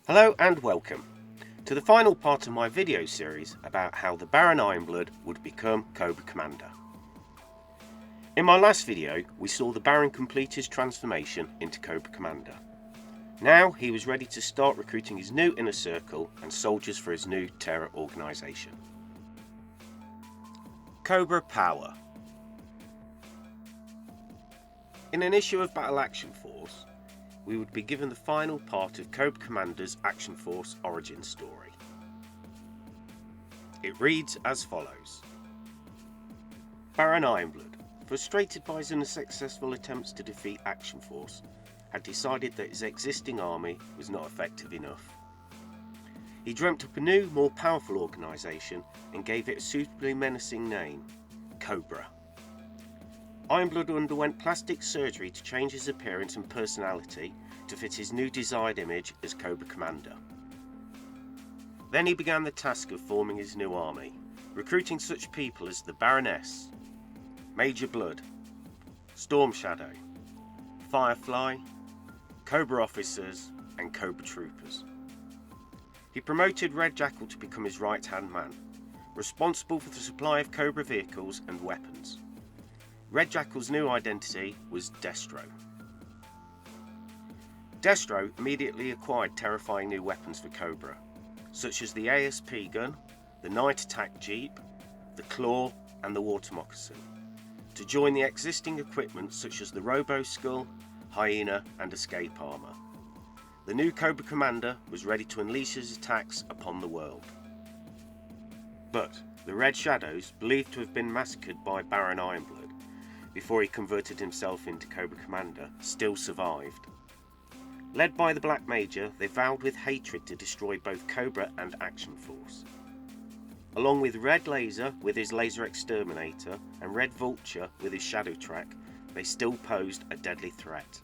Hello and welcome to the final part of my video series about how the Baron Ironblood would become Cobra Commander. In my last video we saw the Baron complete his transformation into Cobra Commander. Now he was ready to start recruiting his new inner circle and soldiers for his new terror organisation. Cobra Power. In an issue of Battle Action Force, we would be given the final part of Cobra Commander's Action Force origin story. It reads as follows. Baron Ironblood, frustrated by his unsuccessful attempts to defeat Action Force, had decided that his existing army was not effective enough. He dreamt up a new, more powerful organisation and gave it a suitably menacing name, Cobra. Ironblood underwent plastic surgery to change his appearance and personality to fit his new desired image as Cobra Commander. Then he began the task of forming his new army, recruiting such people as the Baroness, Major Blood, Storm Shadow, Firefly, Cobra Officers and Cobra Troopers. He promoted Red Jackal to become his right-hand man, responsible for the supply of Cobra vehicles and weapons. Red Jackal's new identity was Destro. Destro immediately acquired terrifying new weapons for Cobra, such as the ASP gun, the Night Attack Jeep, the Claw and the Water Moccasin, to join the existing equipment such as the Robo Skull, Hyena and Escape Armour. The new Cobra Commander was ready to unleash his attacks upon the world. But the Red Shadows, believed to have been massacred by Baron Ironblood before he converted himself into Cobra Commander, still survived. Led by the Black Major, they vowed with hatred to destroy both Cobra and Action Force. Along with Red Laser with his Laser Exterminator and Red Vulture with his Shadow Track, they still posed a deadly threat.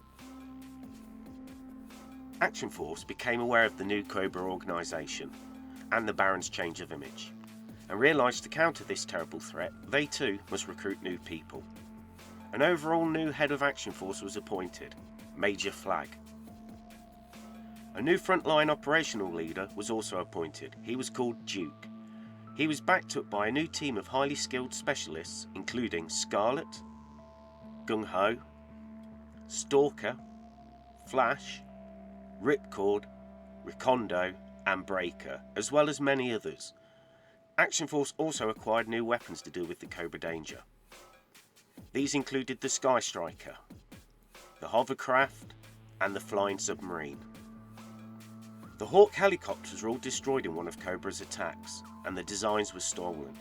Action Force became aware of the new Cobra organisation and the Baron's change of image, and realised to counter this terrible threat, they too must recruit new people. An overall new head of Action Force was appointed, Major Flag. A new frontline operational leader was also appointed. He was called Duke. He was backed up by a new team of highly skilled specialists, including Scarlet, Gung Ho, Stalker, Flash, Ripcord, Recondo and Breaker, as well as many others. Action Force also acquired new weapons to deal with the Cobra danger. These included the Sky Striker, the Hovercraft and the Flying Submarine. The Hawk helicopters were all destroyed in one of Cobra's attacks, and the designs were stolen.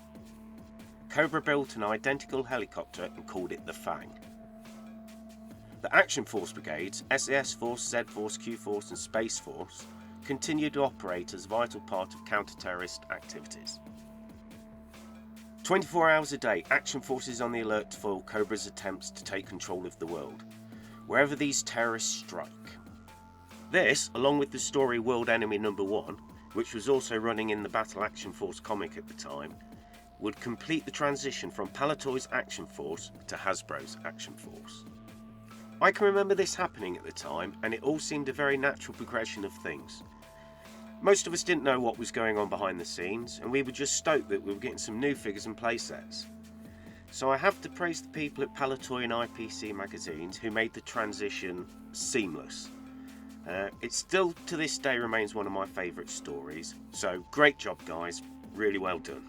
Cobra built an identical helicopter and called it the Fang. The Action Force brigades, SAS Force, Z Force, Q Force and Space Force, continued to operate as a vital part of counter-terrorist activities. 24 hours a day, Action Force is on the alert to foil Cobra's attempts to take control of the world, wherever these terrorists strike. This, along with the story World Enemy No. 1, which was also running in the Battle Action Force comic at the time, would complete the transition from Palitoy's Action Force to Hasbro's Action Force. I can remember this happening at the time, and it all seemed a very natural progression of things. Most of us didn't know what was going on behind the scenes, and we were just stoked that we were getting some new figures and playsets. So I have to praise the people at Palitoy and IPC magazines who made the transition seamless. It still to this day remains one of my favourite stories, so great job guys, really well done.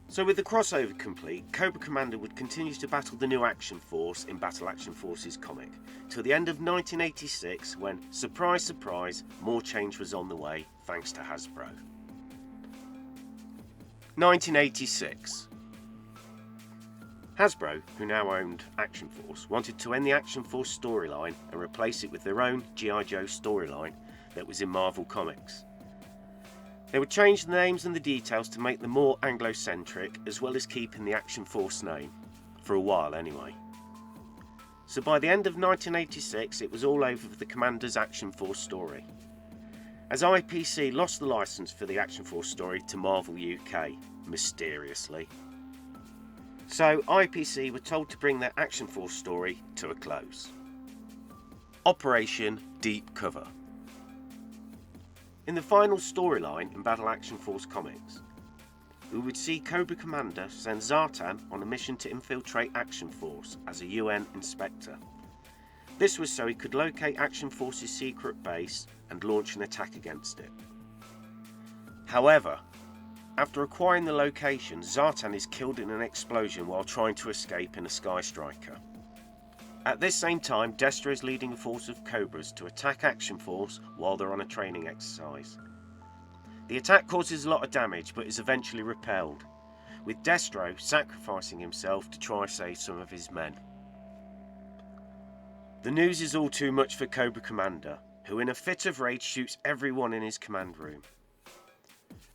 So with the crossover complete, Cobra Commander would continue to battle the new Action Force in Battle Action Forces comic, till the end of 1986 when, surprise surprise, more change was on the way thanks to Hasbro. 1986. Hasbro, who now owned Action Force, wanted to end the Action Force storyline and replace it with their own G.I. Joe storyline that was in Marvel Comics. They would change the names and the details to make them more Anglo-centric, as well as keeping the Action Force name, for a while anyway. So by the end of 1986 it was all over for the Commander's Action Force story, as IPC lost the licence for the Action Force story to Marvel UK, mysteriously. So IPC were told to bring their Action Force story to a close. Operation Deep Cover. In the final storyline in Battle Action Force comics, we would see Cobra Commander send Zartan on a mission to infiltrate Action Force as a UN inspector. This was so he could locate Action Force's secret base and launch an attack against it. However, after acquiring the location, Zartan is killed in an explosion while trying to escape in a Sky Striker. At this same time, Destro is leading a force of Cobras to attack Action Force while they're on a training exercise. The attack causes a lot of damage but is eventually repelled, with Destro sacrificing himself to try to save some of his men. The news is all too much for Cobra Commander, who in a fit of rage shoots everyone in his command room.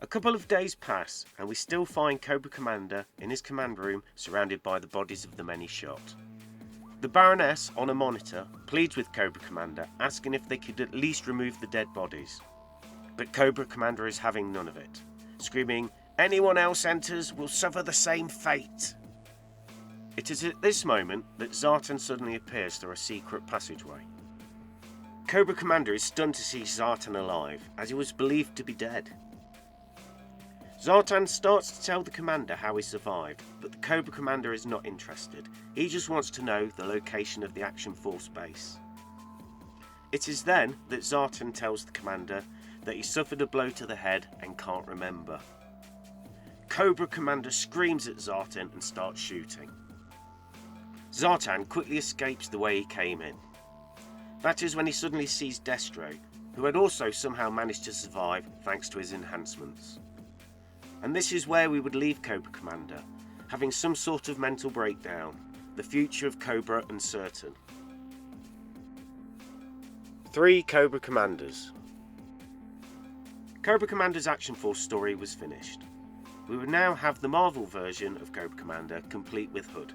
A couple of days pass and we still find Cobra Commander in his command room surrounded by the bodies of the men he shot. The Baroness, on a monitor, pleads with Cobra Commander, asking if they could at least remove the dead bodies. But Cobra Commander is having none of it, screaming, "Anyone else enters will suffer the same fate." It is at this moment that Zartan suddenly appears through a secret passageway. Cobra Commander is stunned to see Zartan alive, as he was believed to be dead. Zartan starts to tell the commander how he survived, but the Cobra Commander is not interested. He just wants to know the location of the Action Force base. It is then that Zartan tells the commander that he suffered a blow to the head and can't remember. Cobra Commander screams at Zartan and starts shooting. Zartan quickly escapes the way he came in. That is when he suddenly sees Destro, who had also somehow managed to survive thanks to his enhancements. And this is where we would leave Cobra Commander, having some sort of mental breakdown, the future of Cobra uncertain. 3 Cobra Commanders. Cobra Commander's Action Force story was finished. We would now have the Marvel version of Cobra Commander complete with Hood.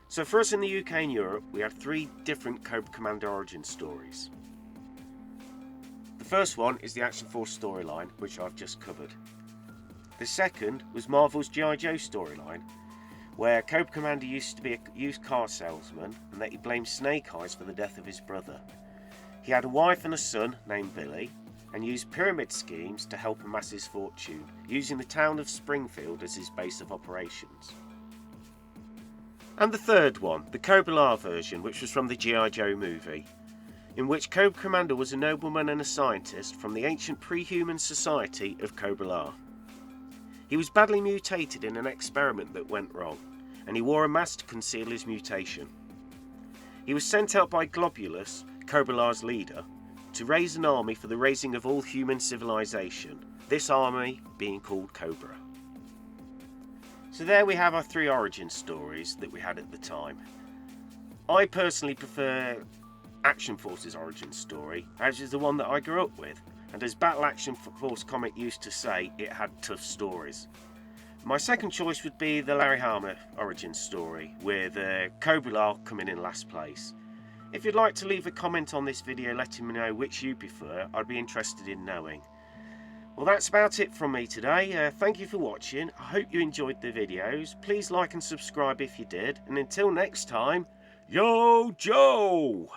So for us in the UK and Europe, we had 3 different Cobra Commander origin stories. The first one is the Action Force storyline, which I've just covered. The second was Marvel's G.I. Joe storyline, where Cobra Commander used to be a used car salesman and that he blamed Snake Eyes for the death of his brother. He had a wife and a son named Billy and used pyramid schemes to help amass his fortune, using the town of Springfield as his base of operations. And the third one, the Cobra version, which was from the G.I. Joe movie, in which Cobra Commander was a nobleman and a scientist from the ancient pre-human society of Cobra. He was badly mutated in an experiment that went wrong, and he wore a mask to conceal his mutation. He was sent out by Globulus, Cobra's leader, to raise an army for the raising of all human civilization, this army being called Cobra. So there we have our 3 origin stories that we had at the time. I personally prefer Action Forces origin story, as is the one that I grew up with. And as Battle Action Force comic used to say, it had tough stories. My second choice would be the Larry Hama origin story, with Cobra coming in last place. If you'd like to leave a comment on this video letting me know which you prefer, I'd be interested in knowing. Well, that's about it from me today. Thank you for watching. I hope you enjoyed the videos. Please like and subscribe if you did. And until next time, Yo Joe!